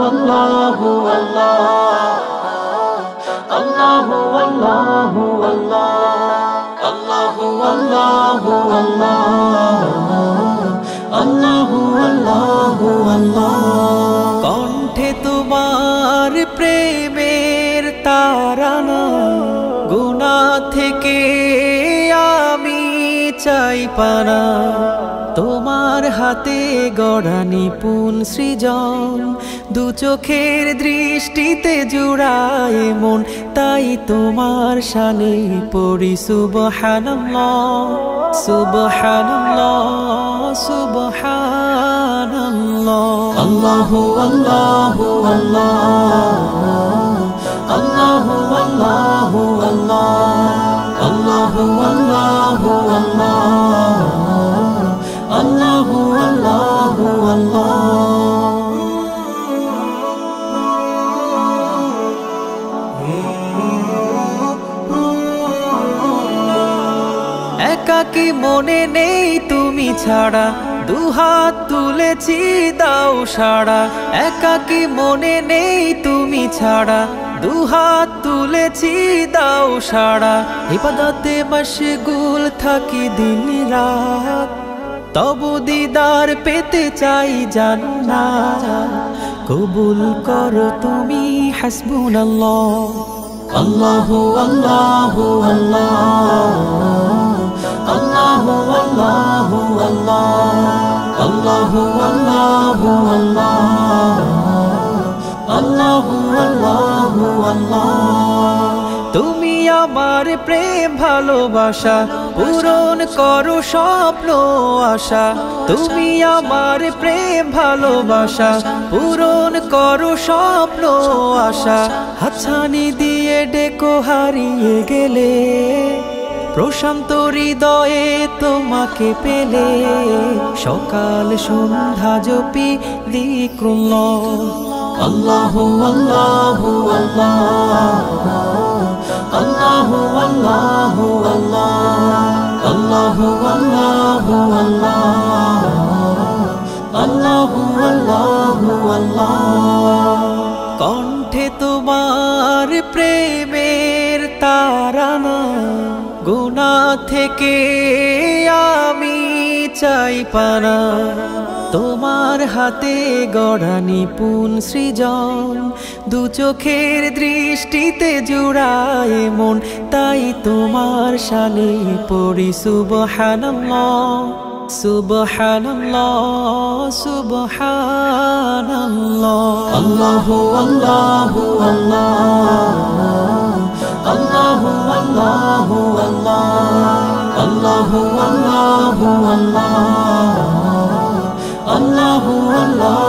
আল্লাহু আল্লাহ, আল্লাহু আল্লাহু আল্লাহ, আল্লাহু আল্লাহু আল্লাহ, আল্লাহু আল্লাহু আল্লাহ। কণ্ঠে তোমার প্রেমের তারানা, গুনাহ থেকে আমি চাই পানা। তোমার হাতে গড়া নিপুণ সৃজন, দু চোখের দৃষ্টিতে জুড়ায় মন, তাই তোমার শানে পড়ি সুবহানাল্লাহ, সুবহানাল্লাহ, সুবহানাল্লাহ। আল্লাহু আল্লাহু আল্লাহ, আল্লাহু আল্লাহু আল্লাহ, আল্লাহু আল্লাহু আল্লাহ, আল্লাহু আল্লাহু আল্লাহ। একাকী মনে নেই তুমি ছাড়া, দুহাত তুলেছি দাও সাড়া। একাকী মনে নেই তুমি ছাড়া, দুহাত তুলেছি দাও সাড়া। ইবাদতে মশগুল থাকি দিন রাত, তবু দিদার পেতে চাই জান্নাত। কবুল করো তুমি হাসবুনাল্লাহ। আল্লাহু আল্লাহু আল্লাহ, আল্লাহু আল্লাহু আল্লাহ, আল্লাহু আল্লাহু আল্লাহ, আল্লাহু আল্লাহু আল্লাহ। তুমি আমার প্রেম ভালোবাসা, পূরণ করো স্বপ্ন আশা। তুমি আমার প্রেম ভালোবাসা, পূরণ করো স্বপ্ন আশা। হাতছানি দিয়ে ডেকো হারিয়ে গেলে, প্রশান্ত হৃদয়ে তোমাকে পেলে। সকাল সন্ধ্যা জপি যিকরুল্লাহ। আল্লাহু আল্লাহু আল্লাহ, আল্লাহু আল্লাহু আল্লাহ, আল্লাহু আল্লাহু আল্লাহ, আল্লাহু আল্লাহু আল্লাহ। কণ্ঠে তোমার প্রেমের তারানা, গুনাহ থেকে আমি চাই পানা। তোমার হাতে গড়া নিপুণ সৃজন, দু চোখের দৃষ্টিতে জুড়ায় মন, তাই তোমার শানে পড়ি সুবহানাল্লাহ, সুবহানাল্লাহ, সুবহানাল্লাহ। আল্লাহু আল্লাহু আল্লাহ, আল্লাহু আল্লাহু আল্লাহ, আল্লাহু আল্লাহু আল্লাহ, আল্লাহু আল্লাহ।